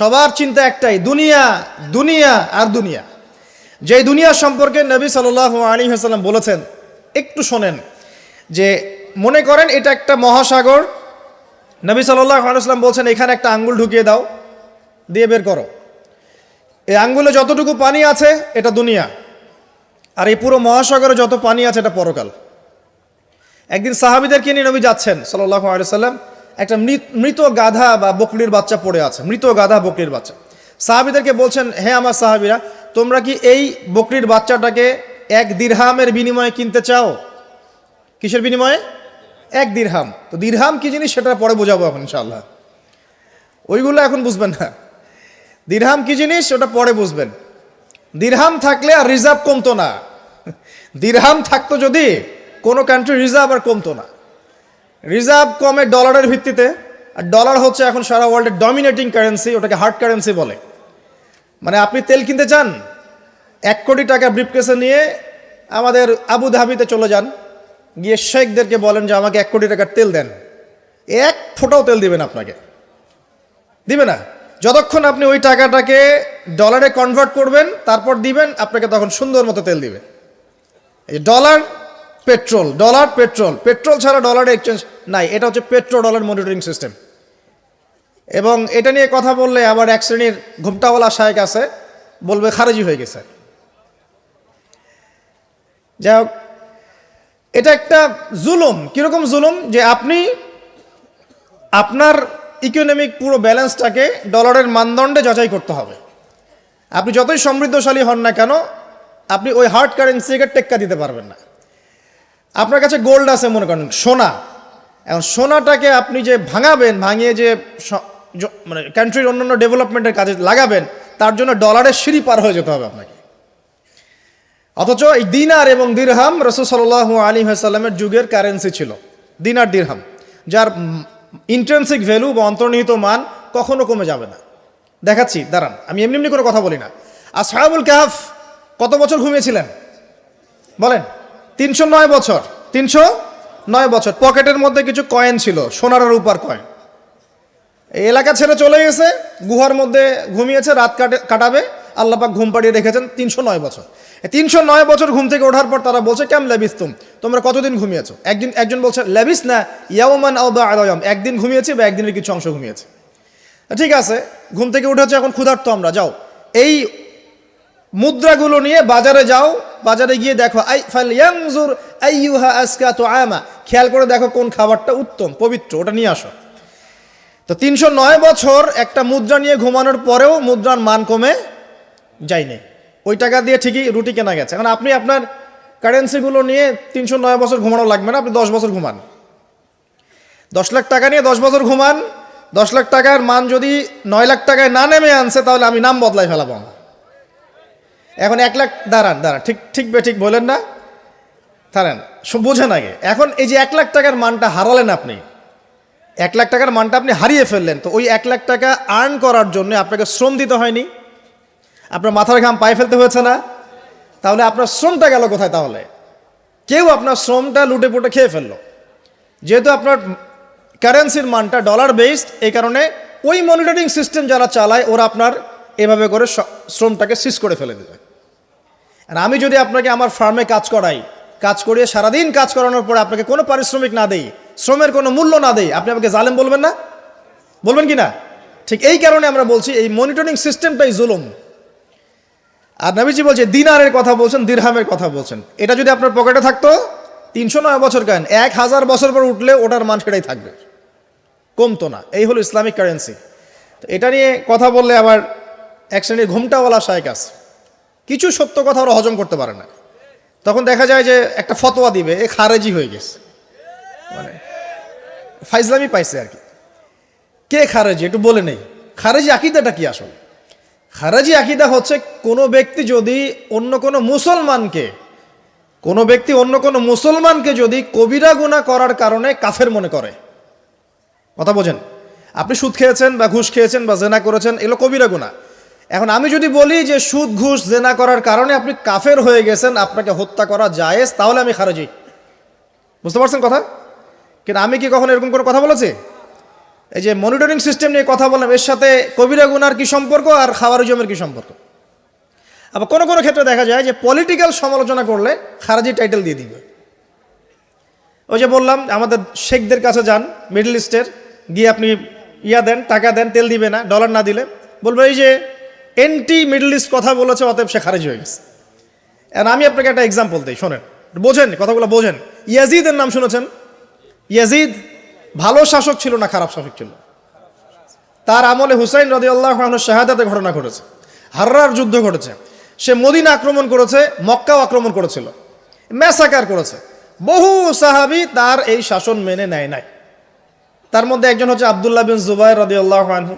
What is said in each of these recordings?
সবার চিন্তা একটাই, দুনিয়া, দুনিয়া আর দুনিয়া। যে দুনিয়া সম্পর্কে নবী সাল্লাল্লাহু আলাইহি ওয়াসাল্লাম বলেছেন, একটু শোনেন। যে মনে করেন এটা একটা মহাসাগর, নবী সাল্লাল্লাহু আলাইহি ওয়াসাল্লাম বলছেন এখানে একটা আঙ্গুল ঢুকিয়ে দাও, দিয়ে বের করো। এই আঙ্গুলে যতটুকু পানি আছে এটা দুনিয়া, আর এই পুরো মহাসাগরে যত পানি আছে এটা পরকাল। একদিন সাহাবীদেরকে নিয়ে নবী যাচ্ছেন সাল্লাল্লাহু আলাইহি ওয়াসাল্লাম, একটা মৃত গাধা বা বকরির বাচ্চা পড়ে আছে, মৃত গাধা বকরির বাচ্চা। সাহাবীদেরকে বলছেন, হে আমার সাহাবীরা, তোমরা কি এই বকরির বাচ্চাটাকে 1 দিরহামের বিনিময়ে কিনতে চাও? কিসের বিনিময়ে? 1 দিরহাম। তো দিরহাম কি জিনিস সেটা পরে বোঝাবো এখন ইনশাআল্লাহ, ওইগুলো এখন বুঝবেন না। দিরহাম কি জিনিস ওটা পরে বুঝবেন। দিরহাম থাকলে আর রিজার্ভ কমতো না। দিরহাম থাকতো যদি কোনো কান্ট্রি রিজার্ভ আর কমতো না। রিজার্ভ কমে ডলারের ভিত্তিতে, আর ডলার হচ্ছে এখন সারা ওয়ার্ল্ডের ডমিনেটিং কারেন্সি, ওটাকে হার্ড কারেন্সি বলে। মানে আপনি তেল কিনতে চান, 1 কোটি টাকা ব্রিফকেসে নিয়ে আমাদের আবু ধাবিতে চলে যান, গিয়ে শেখদেরকে বলেন যে আমাকে 1 কোটি টাকার তেল দেন, 1 ফোঁটাও তেল দিবেন আপনাকে, দিবে না। যতক্ষণ আপনি ওই টাকাটাকে ডলারে কনভার্ট করবেন তারপর দিবেন, আপনাকে তখন সুন্দর মতো তেল দিবে। এই dollar petrol, dollar petrol, petrol ছাড়া ডলারের এক্সচেঞ্জ নাই। এটা হচ্ছে পেট্রো ডলার মনিটরিং সিস্টেম। এবং এটা নিয়ে কথা বললে আবার এক শ্রেণীর ঘুমটাওয়ালা শায়েখ আছে, বলবে খারেজি হয়ে গেছে। যাই হোক, এটা একটা জুলুম। কিরকম জুলুম? যে আপনি আপনার ইকোনমিক পুরো ব্যালেন্সটাকে ডলারের মানদণ্ডে যাচাই করতে হবে। আপনি যতই সমৃদ্ধশালী হন না কেন, আপনি ওই হার্ড কারেন্সিকে টেক্কা দিতে পারবেন না। আপনার কাছে গোল্ড আছে মনে করেন, সোনা। এখন সোনাটাকে আপনি যে ভাঙাবেন, ভাঙিয়ে যে মানে কান্ট্রির অন্যান্য ডেভেলপমেন্টের কাজে লাগাবেন, তার জন্য ডলারের সিঁড়ি পার হয়ে যেতে হবে আপনাকে। অথচ এই দিনার এবং দিরহাম রাসূল সাল্লাল্লাহু আলাইহি ওয়াসাল্লামের যুগের কারেন্সি ছিল, দিনার দিরহাম, যার ইন্ট্রিনসিক ভ্যালু বা অন্তর্নিহিত মান কখনো কমে যাবে না। দেখাচ্ছি, দাঁড়ান, আমি এমনি এমনি করে কথা বলি না। আসহাবুল কাহফ কত বছর ঘুমিয়েছিলেন বলেন? 309 বছর। 309 বছর। পকেটের মধ্যে কিছু কয়েন ছিল, সোনার আর রূপার কয়েন। এই এলাকা ছেড়ে চলে গেছে, গুহার মধ্যে ঘুমিয়েছে, রাত কাটাবে। আল্লাহ পাক ঘুম পাড়িয়ে রেখেছেন 309 বছর। 309 বছর ঘুম থেকে ওঠার পর তারা বলছে, কেম লেবিস্তুম, তোমরা কতদিন ঘুমিয়েছো? একজন বলছে লেবিস না ইয়াওমান আও বা'দা ইয়াওম, একদিন ঘুমিয়েছি বা একদিনের কিছু অংশ ঘুমিয়েছে। ঠিক আছে, ঘুম থেকে উঠেছে, এখন ক্ষুধার্ত আমরা, যাও এই মুদ্রাগুলো নিয়ে বাজারে যাও, বাজারে গিয়ে দেখো ফালয়ানজুর আইয়ুহা আজকা তুআমা, খেয়াল করে দেখো কোন খাবারটা উত্তম পবিত্র, ওটা নিয়ে আসো। তো 309 বছর একটা মুদ্রা নিয়ে ঘুমানোর পরেও মুদ্রার মান কমে যায়নি। ওই টাকা দিয়ে ঠিকই রুটি কেনা গেছে। এখন আপনি আপনার কারেন্সিগুলো নিয়ে 309 বছর ঘুমানো লাগবে না, আপনি 10 বছর ঘুমান। 10 লাখ টাকা নিয়ে 10 বছর ঘুমান। 10 লাখ টাকার মান যদি 9 লাখ টাকায় না নেমে আনছে, তাহলে আমি নাম বদলাই ফেলাবো। এখন 1 লাখ, দাঁড়ান, ঠিক বলেন না, দাঁড়ান, বোঝেন আগে। এখন এই যে 1 লাখ টাকার মানটা হারালেন আপনি, 1 লাখ টাকার মানটা আপনি হারিয়ে ফেললেন। তো ওই 1 লাখ টাকা আর্ন করার জন্য আপনাকে শ্রম দিতে হয়নি? আপনার মাথার ঘাম পায়ে ফেলতে হয়েছে না? তাহলে আপনার শ্রমটা গেল কোথায়? তাহলে কেউ আপনার শ্রমটা লুটে পুটে খেয়ে ফেললো। যেহেতু আপনার কারেন্সির মানটা ডলার বেসড, এই কারণে ওই মনিটরিং সিস্টেম যারা চালায় ওরা আপনার এভাবে করে শ্রমটাকে সিজ করে ফেলে দেবে। আর আমি যদি আপনাকে আমার ফার্মে কাজ করিয়ে সারাদিন কাজ করানোর পরে আপনাকে কোনো পারিশ্রমিক না দেই, শ্রমের কোনো মূল্য না দেই, আপনি আমাকে জালেম বলবেন না? বলবেন কি না? ঠিক এই কারণে আমরা বলছি এই মনিটরিং সিস্টেমটাই জুলুম। আর নবীজি বলছে দিনারের কথা বলছেন, দিরহামের কথা বলছেন। এটা যদি আপনার পকেটে থাকতো 309 বছর কেন, 1000 বছর পর উঠলে ওটার মান সেটাই থাকবে, কমতো না। এই হলো ইসলামিক কারেন্সি। তো এটা নিয়ে কথা বললে আবার এক শ্রেণীর ঘুমটাওয়ালা শায়েখ আছে, কিছু সত্য কথা ওরা হজম করতে পারে না। তখন দেখা যায় যে একটা ফতোয়া দিবে, এ খারেজি হয়ে গেছে, মানে ফাইজলামি পাইছে আর কি। কে খারেজি একটু বলে নেই। খারেজি আকীদাটা কি আসলে? খারেজি আকীদা হচ্ছে কোনো ব্যক্তি যদি অন্য কোনো মুসলমানকে যদি কবিরা গুনাহ করার কারণে কাফের মনে করে। কথা বোঝেন? আপনি সুদ খেয়েছেন বা ঘুষ খেয়েছেন বা জেনা করেছেন, এগুলো কবিরা গুনাহ। এখন আমি যদি বলি যে সুদ ঘুষ জেনা করার কারণে আপনি কাফের হয়ে গেছেন, আপনাকে হত্যা করা জায়েজ, তাহলে আমি খারেজি। বুঝতে পারছেন কথা? কিন্তু আমি কি কখনো এরকম করে কথা বলেছি? এই যে মনিটরিং সিস্টেম নিয়ে কথা বললাম, এর সাথে কবিরা গুনার কি সম্পর্ক আর খাওয়ারিজমের কি সম্পর্ক? আবার কোনো কোনো ক্ষেত্রে দেখা যায় যে পলিটিক্যাল সমালোচনা করলে খারাজি টাইটেল দিয়ে দিবে। ওই যে বললাম আমাদের শেখদের কাছে যান মিডল ইস্টের, গিয়ে আপনি দেন, টাকা দেন, তেল দিবে না, ডলার না দিলে বলবো এই যে এন্টি মিডল ইস্ট কথা বলেছে, অতএব সে খারিজ হয়ে গেছে। আর আমি আপনাকে একটা এক্সাম্পল দিই, শোনেন, বোঝেন কথাগুলো বোঝেন। ইয়াজিদের নাম শুনেছেন? ইয়াজিদ ভালো শাসক ছিল না খারাপ শাসক ছিল? তার আমলে হুসাইন রাদিয়াল্লাহু আনহুর শাহাদাতের ঘটনা ঘটেছে, হাররার যুদ্ধ ঘটেছে, সে মদিনা আক্রমণ করেছে, মক্কাও আক্রমণ করেছিল, ম্যাসাকার করেছে। বহু সাহাবী তার এই শাসন মেনে নেয় নাই। তার মধ্যে একজন হচ্ছে আব্দুল্লাহ বিন জুবাইর রাদিয়াল্লাহু আনহু,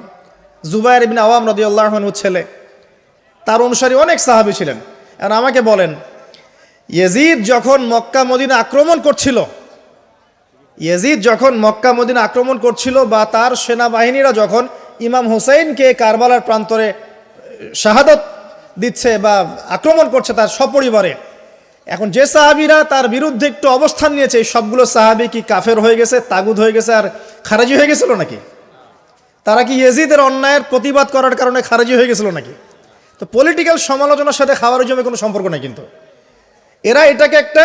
জুবাইর ইবনে আওয়াম রাদিয়াল্লাহু আনহুর ছেলে। তার অনুসারী অনেক সাহাবী ছিলেন। আর আমাকে বলেন, ইয়াজিদ যখন মক্কা মদিনা আক্রমণ করছিল, বা তার সেনাবাহিনীরা যখন ইমাম হুসাইনকে কারবালার প্রান্তরে শাহাদত দিচ্ছে বা আক্রমণ করছে তার সপরিবারে, এখন যে সাহাবীরা তার বিরুদ্ধে একটু অবস্থান নিয়েছে, এই সবগুলো সাহাবী কি কাফের হয়ে গেছে, তাগুত হয়ে গেছে আর খারেজি হয়ে গেছিল নাকি? তারা কি ইয়াজিদের অন্যায়ের প্রতিবাদ করার কারণে খারেজি হয়ে গেছিল নাকি? তো পলিটিক্যাল সমালোচনার সাথে খাওয়ারিজমের কোনো সম্পর্ক নাই। কিন্তু এরা এটাকে একটা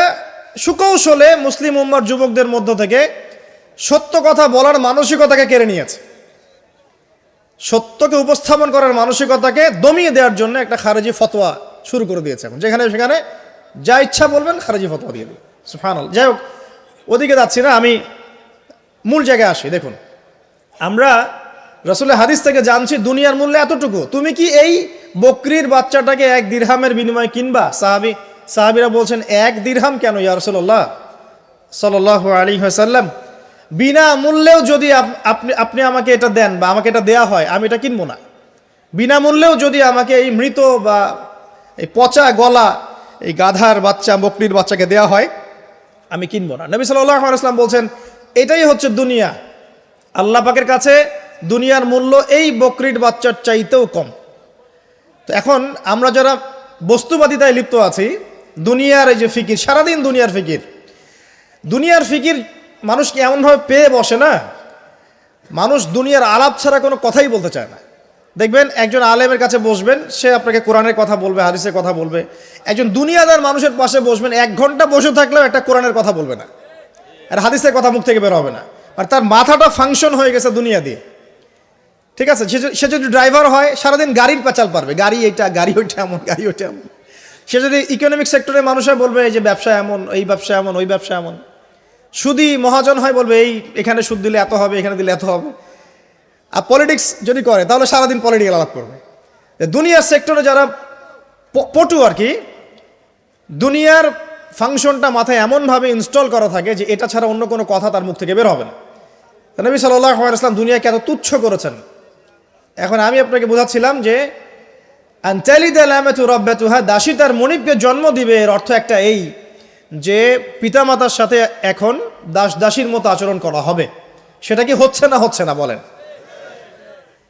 সুকৌশলে মুসলিম উম্মার যুবকদের মধ্য থেকে সত্য কথা বলার মানসিকতাকে কেড়ে নিয়েছে, সত্যকে উপস্থাপন করার মানসিকতাকে দমিয়ে দেওয়ার জন্য একটা খারেজি ফতোয়া শুরু করে দিয়েছে। এখন যেখানে সেখানে যা ইচ্ছা বলবেন খারেজি ফতোয়া দিয়ে দিন। সুবহানাল্লাহ। যাই হোক, ওদিকে যাচ্ছি না, আমি মূল জায়গায় আসি। দেখুন, আমরা রাসূলের হাদিস থেকে জানছি দুনিয়ার মূল্য এতটুকু, তুমি কি এই বকরির বাচ্চাটাকে 1 দিরহামের বিনিময়ে কিনবা? সাহাবীরা বলছেন 1 দিরহাম কেন ইয়া রাসূলুল্লাহ সাল্লাল্লাহু আলাইহি ওয়াসাল্লাম, বিনা মূল্যেও যদি আপনি আমাকে এটা দেন বা আমাকে এটা দেয়া হয়, আমি এটা কিনবো না। বিনামূল্যেও যদি আমাকে এই মৃত বা এই পচা গলা এই গাধার বাচ্চা, বকরির বাচ্চাকে দেয়া হয়, আমি কিনবো না। নবী সাল্লাল্লাহু আলাইহি ওয়াসাল্লাম বলছেন এটাই হচ্ছে দুনিয়া। আল্লাহ পাকের কাছে দুনিয়ার মূল্য এই বকরির বাচ্চার চাইতেও কম। তো এখন আমরা যারা বস্তুবাদিতায় লিপ্ত আছি, দুনিয়ার এই যে ফিকির, সারাদিন দুনিয়ার ফিকির মানুষকে এমনভাবে পেয়ে বসে না, মানুষ দুনিয়ার আলাপ ছাড়া কোনো কথাই বলতে চায় না। দেখবেন একজন আলেমের কাছে বসবেন, সে আপনাকে কোরআনের কথা বলবে, হাদিসের কথা বলবে। একজন দুনিয়াদার মানুষের পাশে বসবেন, 1 ঘন্টা বসে থাকলেও একটা কোরআনের কথা বলবে না, আর হাদিসের কথা মুখ থেকে বের হবে না। আর তার মাথাটা ফাংশন হয়ে গেছে দুনিয়া দিয়ে। ঠিক আছে, সে যদি ড্রাইভার হয় সারাদিন গাড়ির পেঁচাল পারবে, গাড়ি এটা, গাড়ি ওইটা এমন, গাড়ি ওইটা এমন। সে যদি ইকোনমিক সেক্টরের মানুষ হয় বলবে এই যে ব্যবসা এমন, এই ব্যবসা এমন, ওই ব্যবসা এমন। সুদী মহাজন হয় বলবে এই এখানে সুদ দিলে এত হবে, এখানে দিলে এত হবে। আর পলিটিক্স যদি করে তাহলে সারাদিন পলিটিক্যাল আলাপ করবে। দুনিয়ার সেক্টরে যারা পটু আর কি, দুনিয়ার ফাংশনটা মাথায় এমনভাবে ইনস্টল করা থাকে যে এটা ছাড়া অন্য কোনো কথা তার মুখ থেকে বের হবে না। নবী সাল্লাল্লাহু আলাইহি ওয়াসাল্লাম দুনিয়াকে এত তুচ্ছ করেছেন। এখন আমি আপনাকে বোঝাচ্ছিলাম যে আনতালিদাল আমাতু রাব্বাতুহা, দাসী তার মনিবকে জন্ম দিবে, এর অর্থ একটা এই যে পিতামাতার সাথে এখন দাসীর মতো আচরণ করা হবে। সেটা কি হচ্ছে না বলেন?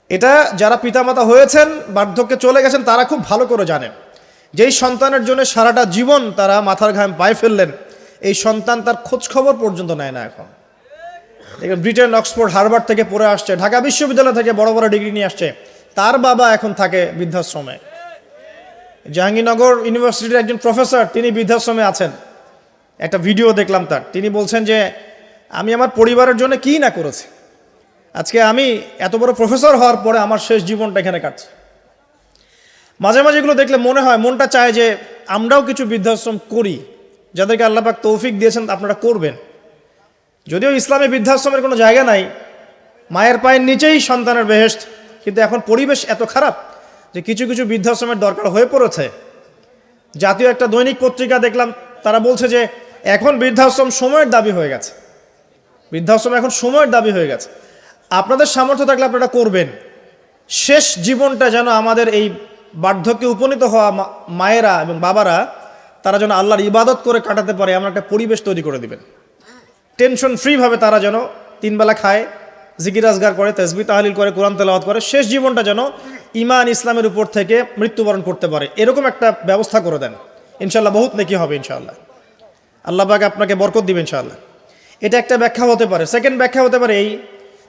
এটা যারা পিতামাতা হয়েছেন, বার্ধক্যে চলে গেছেন, তারা খুব ভালো করে জানেন। যেই সন্তানের জন্য সারাটা জীবন তারা মাথার ঘাম পায়ে ফেললেন, এই সন্তান তার খোঁজ খবর পর্যন্ত নেয় না। এখন ব্রিটেন, অক্সফোর্ড, হার্ভার্ড থেকে পড়ে আসছে, ঢাকা বিশ্ববিদ্যালয় থেকে বড় বড় ডিগ্রি নিয়ে আসছে, তার বাবা এখন থাকে বৃদ্ধাশ্রমে। জাহাঙ্গীরনগর ইউনিভার্সিটির একজন প্রফেসর, তিনি বৃদ্ধাশ্রমে আছেন। একটা ভিডিও দেখলাম তার, তিনি বলছেন যে আমি আমার পরিবারের জন্য কি না করেছি, আজকে আমি এত বড় প্রফেসর হওয়ার পরে আমার শেষ জীবনটা এখানে কাটছে। মাঝে মাঝে এগুলো দেখলে মনে হয়, মনটা চায় যে আমরাও কিছু বৃদ্ধাশ্রম করি। যাদেরকে আল্লাহ পাক তৌফিক দিয়েছেন আপনারা করবেন। যদিও ইসলামে বৃদ্ধাশ্রমের কোনো জায়গা নাই, মায়ের পায়ের নিচেই সন্তানের বেহেশত, কিন্তু এখন পরিবেশ এত খারাপ যে কিছু কিছু বৃদ্ধাশ্রমের দরকার হয়ে পড়েছে। জাতীয় একটা দৈনিক পত্রিকা দেখলাম, তারা বলছে যে এখন বৃদ্ধাশ্রম সময়ের দাবি হয়ে গেছে। বৃদ্ধাশ্রম এখন সময়ের দাবি হয়ে গেছে। আপনাদের সামর্থ্য থাকলে আপনারা করবেন। শেষ জীবনটা যেন আমাদের এই বার্ধক্যে উপনীত হওয়া মায়েরা এবং বাবারা, তারা যেন আল্লাহর ইবাদত করে কাটাতে পারে এমন একটা পরিবেশ তৈরি করে দিবেন। টেনশন ফ্রিভাবে তারা যেন 3 বেলা খায়, জিকির আজগার করে, তাসবিহ তাহলিল করে, কোরআন তেলাওয়াত করে, শেষ জীবনটা যেন ঈমান ইসলামের উপর থেকে মৃত্যুবরণ করতে পারে, এরকম একটা ব্যবস্থা করে দেন। ইনশাআল্লাহ বহুত নেকি হবে ইনশাআল্লাহ। আল্লাহ পাক আপনাকে বরকত দিবেন ইনশাআল্লাহ। এটা একটা ব্যাখ্যা হতে পারে। সেকেন্ড ব্যাখ্যা হতে পারে এই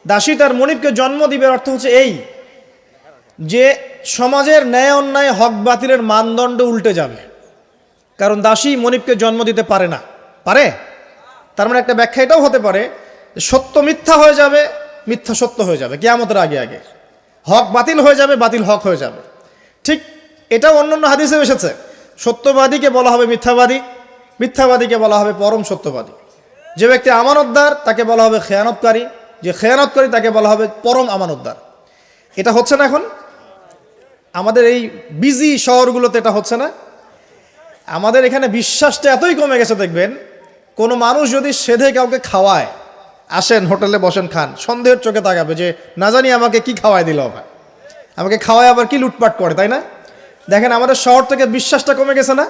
দাসী তার মনিবকে জন্ম দিবে অর্থ হচ্ছে এই যে সমাজের ন্যায় অন্যায় হক বাতিলের মানদণ্ড উল্টে যাবে, কারণ দাসী মনিবকে জন্ম দিতে পারে না। পারে? তার মানে একটা ব্যাখ্যা এটাও হতে পারে সত্য মিথ্যা হয়ে যাবে, মিথ্যা সত্য হয়ে যাবে কিয়ামতের আগে আগে, হক বাতিল হয়ে যাবে, বাতিল হক হয়ে যাবে। ঠিক এটাও অন্যান্য হাদিসে এসেছে, সত্যবাদীকে বলা হবে মিথ্যাবাদী, মিথ্যাবাদীকে বলা হবে পরম সত্যবাদী। যে ব্যক্তি আমানতদার তাকে বলা হবে খেয়ানতকারী, যে খেয়ানতকারী তাকে বলা হবে পরম আমানতদার। এটা হচ্ছে না এখন আমাদের এই বিজি শহরগুলোতে, এটা হচ্ছে না। আমাদের এখানে বিশ্বাসটা এতই কমে গেছে, দেখবেন কোনো মানুষ যদি সেধে কাউকে খাওয়ায়, আসেন হোটেলে বসেন খান, সন্দেহের চোখে তাকাবে যে না জানি আমাকে কি খাওয়াই দিল, আমাকে খাওয়ায় আবার কি লুটপাট করে, তাই না? দেখেন আমাদের শহর থেকে বিশ্বাসটা কমে গেছে না।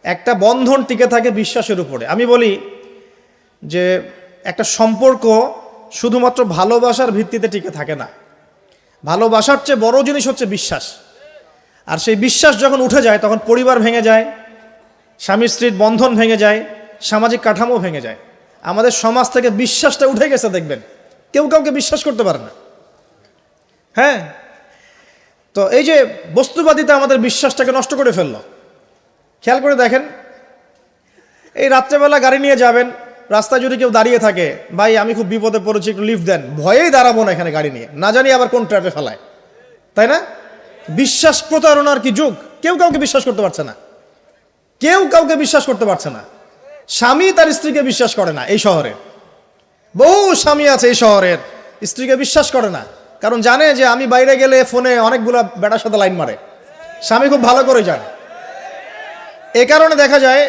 একটা বন্ধন টিকে থাকে বিশ্বাসের উপরে। আমি বলি যে একটা সম্পর্ক শুধুমাত্র ভালোবাসার ভিত্তিতে টিকে থাকে না, ভালোবাসার চেয়ে বড় জিনিস হচ্ছে বিশ্বাস। আর সেই বিশ্বাস যখন উঠে যায় তখন পরিবার ভেঙে যায়, স্বামী স্ত্রীর বন্ধন ভেঙে যায়, সামাজিক কাঠামো ভেঙে যায়। আমাদের সমাজ থেকে বিশ্বাসটা উঠে গেছে, দেখবেন কেউ কাউকে বিশ্বাস করতে পারে না। হ্যাঁ, তো এই যে বস্তুবাদিতা আমাদের বিশ্বাসটাকে নষ্ট করে ফেলল। খেয়াল করে দেখেন, এই রাত্রেবেলা গাড়ি নিয়ে যাবেন, রাস্তায় যদি কেউ দাঁড়িয়ে থাকে, ভাই আমি খুব বিপদে পড়েছি একটু লিফট দেন, ভয়েই দাঁড়াবো না এখানে গাড়ি নিয়ে, না জানি আবার কোন ট্র্যাপে ফেলায়, তাই না? বিশ্বাস প্রতারণার কি যুগ, কেউ কাউকে বিশ্বাস করতে পারছে না, কেউ কাউকে বিশ্বাস করতে পারছে না। স্বামী তার স্ত্রীকে বিশ্বাস করে না। এই শহরে বহু স্বামী আছে এই শহরের, স্ত্রীকে বিশ্বাস করে না, কারণ জানে যে আমি বাইরে গেলে ফোনে অনেকগুলো বেটার সাথে লাইন মারে, স্বামী খুব ভালো করে জানে। এ কারণে দেখা যায়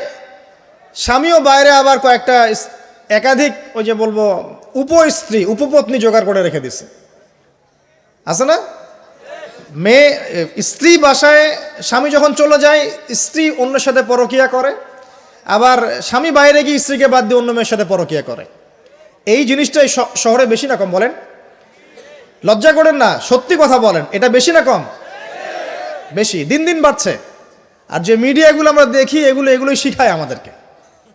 স্বামীও বাইরে আবার কয়েকটা একাধিক ওই যে বলবো উপস্ত্রী উপপত্নী জোগাড় করে রেখে দিছে, আছে না? মেয়ে স্ত্রী বাসায়, স্বামী যখন চলে যায় স্ত্রী অন্যের সাথে পরকিয়া করে, আবার স্বামী বাইরে গিয়ে স্ত্রীকে বাদ দিয়ে অন্য মেয়ের সাথে পরকিয়া করে। এই জিনিসটাই শহরে বেশি না কম বলেন? লজ্জা করেন না, সত্যি কথা বলেন, এটা বেশি না কম? বেশি, দিন দিন বাড়ছে। আর যে মিডিয়াগুলো আমরা দেখি এগুলোই শিখায় আমাদেরকে,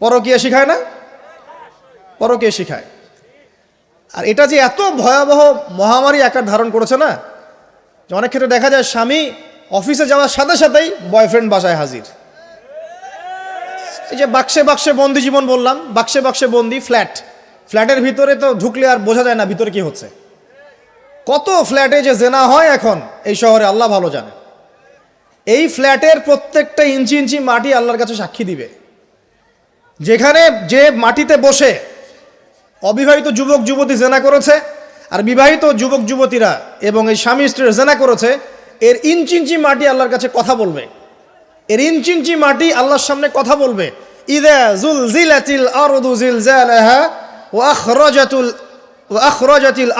পরকীয়া শিখায় না, পরকীয়া শিখায়। আর এটা যে এত ভয়াবহ মহামারী আকার ধারণ করেছে না, যে অনেক ক্ষেত্রে দেখা যায় স্বামী অফিসে যাওয়ার সাথে সাথেই বয়ফ্রেন্ড বাসায় হাজির। এই যে বাক্সে বাক্সে বন্দি জীবন বললাম, বাক্সে বাক্সে বন্দি ফ্ল্যাটের ভিতরে তো ঢুকলে আর বোঝা যায় না ভিতরে কি হচ্ছে। কত ফ্ল্যাটে যে জেনা হয় এখন এই শহরে আল্লাহ ভালো জানে। এই ফ্ল্যাটের প্রত্যেকটা ইঞ্চি ইঞ্চি মাটি আল্লাহর কাছে সাক্ষী দিবে। যেখানে যে মাটিতে বসে অবিবাহিত যুবক যুবতী জেনা করেছে আর বিবাহিত যুবক যুবতীরা এবং এই স্বামী স্ত্রীর জেনা করেছে, এর ইঞ্চি ইঞ্চি মাটি আল্লাহর কাছে কথা বলবে, এর ইঞ্চি ইঞ্চি মাটি আল্লাহর সামনে কথা বলবে। ইযা যুলজিলাতিল আরদু জিলজালাহা ওয়া আখরাজাতিল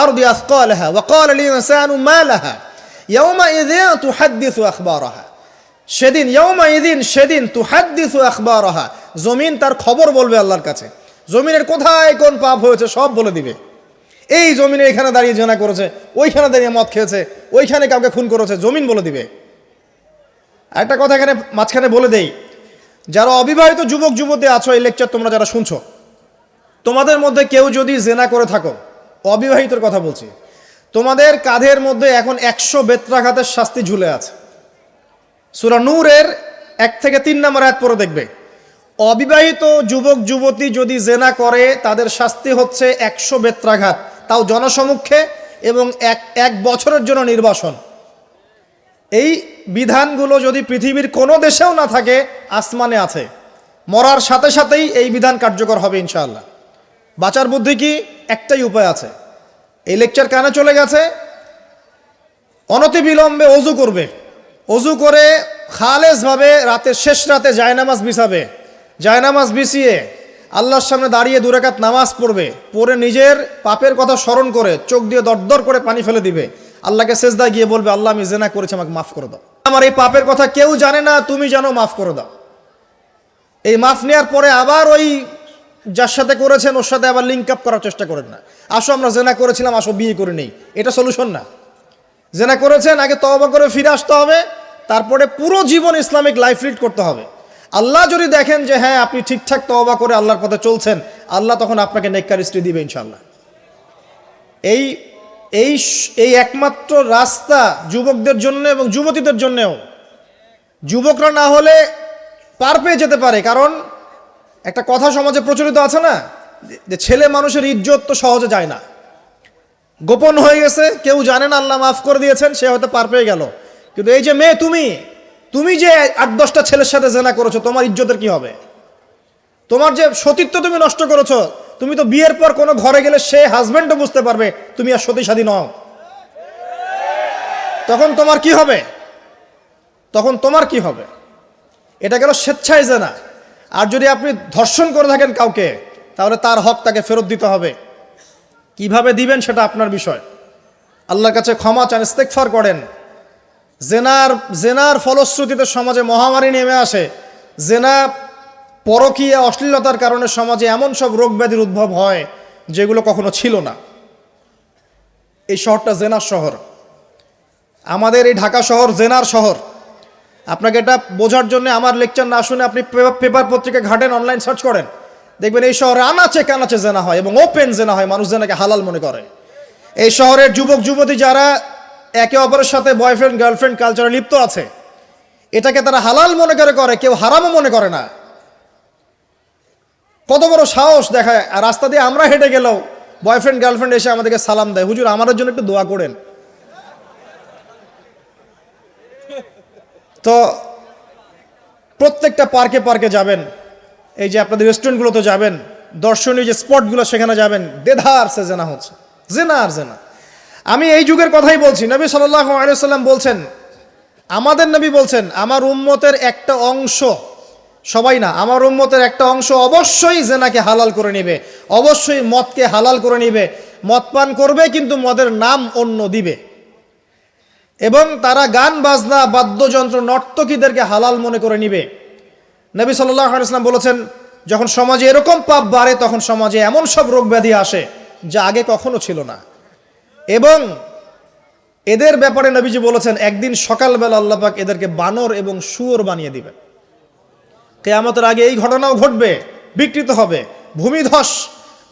আরদি আসকালাহা ওয়া ক্বালা লিল ইনসানু মা লাহা ইয়াওমাইযিন তুহাদ্দিসু আখবারাহা। সেদিন তুহাদ্দিসু আখবারাহা, জমিন তার খবর বলবে আল্লাহর কাছে। জমিনের কোথায় কোন পাপ হয়েছে সব বলে দিবে। এই জমিনে এখানে দাঁড়িয়ে জেনা করেছে, ওইখানে দাঁড়িয়ে মদ খেয়েছে, ওইখানে কাউকে খুন করেছে, জমিন বলে দিবে। একটা কথা এখানে মাঝখানে বলে দেই, যারা অবিবাহিত যুবক যুবতী আছো, এই লেকচার তোমরা যারা শুনছো, তোমাদের মধ্যে কেউ যদি জেনা করে থাকো, অবিবাহিতর কথা বলছি, তোমাদের কাঁধের মধ্যে এখন 100 বেত্রাঘাতের শাস্তি ঝুলে আছে। সূরা নূরের 1 থেকে 3 নম্বর আয়াত পড়ে দেখবে, অবিবাহিত যুবক যুবতী যদি জেনা করে তাদের শাস্তি হচ্ছে 100 বেত্রাঘাত, তাও জনসমক্ষে, এবং এক বছরের জন্য নির্বাসন। এই বিধানগুলো যদি পৃথিবীর কোনো দেশেও না থাকে, আসমানে আছে। মরার সাথে সাথেই এই বিধান কার্যকর হবে ইনশাআল্লাহ। বাঁচার বুদ্ধি কি? একটাই উপায় আছে। এই লেকচার কানে চলে গেছে, অনতিবিলম্বে ওযু করবে, ওযু করে খালেসভাবে রাতের শেষ রাতে জায়নামাজ বিছাবে, জায়নামাজ বিছিয়ে আল্লাহর সামনে দাঁড়িয়ে 2 রাকাত নামাজ পড়বে, পড়ে নিজের পাপের কথা স্মরণ করে চোখ দিয়ে দরদর করে পানি ফেলে দিবে, আল্লাহকে সেজদায় গিয়ে বলবে, আল্লাহ আমি জেনা করেছি, আমাকে মাফ করে দাও, আমার এই পাপের কথা কেউ জানে না, তুমি জানো, মাফ করে দাও। এই মাফ নেওয়ার পরে আবার ওই যার সাথে করেছেন ওর সাথে আবার লিঙ্ক আপ করার চেষ্টা করেন না। আসো আমরা জেনা করেছিলাম, আসো বিয়ে করে নেই, এটা সলিউশন না। জেনা করেছেন, আগে তওবা করে ফিরে আসতে হবে, তারপরে পুরো জীবন ইসলামিক লাইফ লিড করতে হবে। আল্লাহ যদি দেখেন যে হ্যাঁ আপনি ঠিকঠাক তওবা করে আল্লাহর পথে চলছেন, আল্লাহ তখন আপনাকে নেককার স্ত্রী দিবে ইনশাল্লাহ। এই এই এই একমাত্র রাস্তা যুবকদের জন্য এবং যুবতীদের জন্যেও। যুবকরা না হলে পার পেয়ে যেতে পারে, কারণ একটা কথা সমাজে প্রচলিত আছে না, যে ছেলে মানুষের ইজ্জত তো সহজে যায় না, গোপন হয়ে গেছে, কেউ জানে না, আল্লাহ মাফ করে দিয়েছেন, সে হয়তো পার পেয়ে গেল। কিন্তু এই যে মেয়ে, তুমি যে 8-10টা ছেলের সাথে জেনা করেছো, তোমার ইজ্জতের কি হবে? তোমার যে সতীত্ব তুমি নষ্ট করেছো, তুমি তো বিয়ের পর কোনো ঘরে গেলে সে হাজবেন্ডও বুঝতে পারবে তুমি আর সতী সাধী নও। তখন তোমার কি হবে? এটা গেল স্বেচ্ছায় জেনা। আর যদি আপনি ধর্ষণ করে থাকেন কাউকে, তাহলে তার হক তাকে ফেরত দিতে হবে। কিভাবে দিবেন সেটা আপনার বিষয়। আল্লাহর কাছে ক্ষমা চান, ইস্তেগফার করেন। জেনার ফলশ্রুতিতে সমাজে মহামারী নেমে আসে। জেনা, পরকীয়া, অশ্লীলতার কারণে সমাজে এমন সব রোগ ব্যাধির উদ্ভব হয় যেগুলো কখনো ছিল না। এই শহরটা জেনার শহর। আমাদের এই ঢাকা শহর জেনার শহর। আপনাকে এটা বোঝার জন্য আমার লেকচার না শুনে আপনি পেপার পত্রিকা ঘাটেন, অনলাইন সার্চ করেন, দেখবেন এই শহরে আনাচে কানাচে জেনা হয় এবং ওপেন জেনা হয়। মানুষ জেনাকে হালাল মনে করে। এই শহরের যুবক যুবতী যারা একে অপরের সাথে বয়ফ্রেন্ড গার্লফ্রেন্ড কালচারে লিপ্ত আছে, এটাকে তারা হালাল মনে করে, কেউ হারামও মনে করে না। কত বড় সাহস দেখায়। আর রাস্তা দিয়ে আমরা হেঁটে গেলেও বয়ফ্রেন্ড গার্লফ্রেন্ড এসে আমাদেরকে সালাম দেয়, হুজুর আমাদের জন্য একটু দোয়া করেন। তো প্রত্যেকটা পার্কে যাবেন, এই যে আপনাদের রেস্টুরেন্টগুলোতে যাবেন, দর্শনীয় যে স্পটগুলো সেখানে যাবেন, দেধার সে জেনা হচ্ছে, জেনা আর জেনা। আমি এই যুগের কথাই বলছি। নবী সাল্লাল্লাহু আলাইহি ওয়াসাল্লাম বলছেন, আমাদের নবী বলছেন, আমার উম্মতের একটা অংশ, সবাই না, আমার উম্মতের একটা অংশ অবশ্যই জেনাকে হালাল করে নেবে, অবশ্যই মদকে হালাল করে নেবে, মদ পান করবে কিন্তু মদের নাম অন্য দিবে, এবং তারা গান বাজনা বাদ্যযন্ত্র নর্তকীদেরকে হালাল মনে করে নিবে। নবী সাল্লাল্লাহু আলাইহি ওয়াসাল্লাম বলেছেন, যখন সমাজে এরকম পাপ বাড়ে তখন সমাজে এমন সব রোগ ব্যাধি আসে যা আগে কখনো ছিল না। এবং এদের ব্যাপারে নবীজি বলেছেন, একদিন সকালবেলা আল্লাহ পাক এদেরকে বানর এবং শুয়োর বানিয়ে দিবেন। কিয়ামতের আগে এই ঘটনাও ঘটবে, বিকৃত হবে।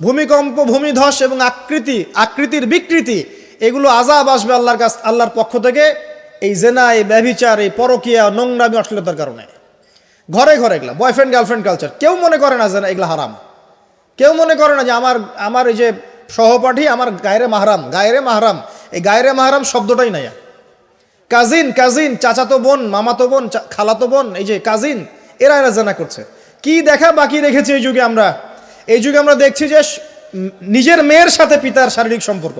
ভূমিকম্প, ভূমিধস এবং আকৃতির বিকৃতি, এগুলো আযাব আসবে আল্লাহর পক্ষ থেকে, এই জেনা, এই ব্যভিচার, এই পরকীয়া, নোংরামি, অশ্লীলতার কারণে। ঘরে এগুলা বয়ফ্রেন্ড গার্লফ্রেন্ড কালচার। কেউ মনে করে না যে এগুলা হারাম। কেউ মনে করে না যে আমার এই যে সহপাঠী আমার গায়রে মাহরাম। এই গায়রে মাহরাম শব্দটাই নাই। কাজিন, চাচাতো বোন, মামাতো বোন, খালাতো বোন, এই যে কাজিন, এরা জেনা করছে। কি দেখা বাকি রেখেছে এই যুগে আমরা দেখছি যে নিজের মেয়ের সাথে পিতার শারীরিক সম্পর্ক।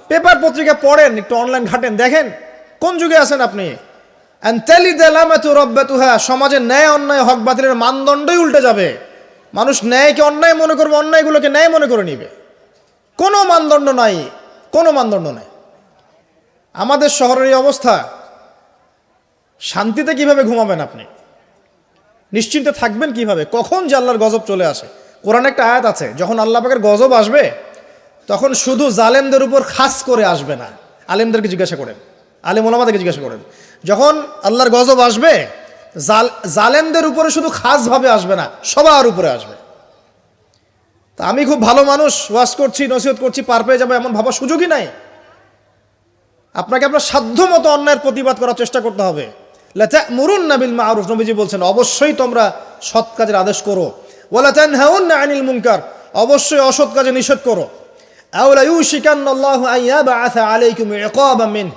পেপার পত্রিকা পড়েন, একটু অনলাইন ঘাটেন, দেখেন কোন যুগে আছেন আপনি। সমাজে ন্যায় অন্যায় হক বাতিলের মানদণ্ডই উল্টে যাবে। মানুষ ন্যায়কে অন্যায় মনে করবে, অন্যায়গুলোকে ন্যায় মনে করে নিবে। কোনো মানদণ্ড নাই। আমাদের শহরের এই অবস্থা, শান্তিতে কিভাবে ঘুমাবেন আপনি? নিশ্চিন্তে থাকবেন কিভাবে? কখন যে আল্লাহর গজব চলে আসে। কোরআনে একটা আয়াত আছে, যখন আল্লাহ পাকের গজব আসবে তখন শুধু জালেমদের উপর খাস করে আসবে না। আলেমদেরকে জিজ্ঞাসা করেন, আলেম ওলামাদেরকে জিজ্ঞাসা করেন, যখন আল্লাহর গজব আসবে জালেমদের উপরে শুধু খাসভাবে আসবে না, সবার উপরে আসবে। তা আমি খুব ভালো মানুষ, ওয়াজ করছি, নসিহত করছি, পার পেয়ে যাবো এমন ভাবার সুযোগই নাই। আপনাকে আপনার সাধ্য মতো অন্যায়ের প্রতিবাদ করার চেষ্টা করতে হবে। লা তা'মুরুন্না বিল মা'রুফ, নবীজি বলছেন, অবশ্যই তোমরা সৎ কাজের আদেশ করো। ওয়া লা তানহাউন্না আনিল মুনকার, অবশ্যই অসৎ কাজে নিষেধ করো। আও লা ইউশিকান্নাল্লাহু আন ইয়াবআসা আলাইকুম ইকাবাম মিন,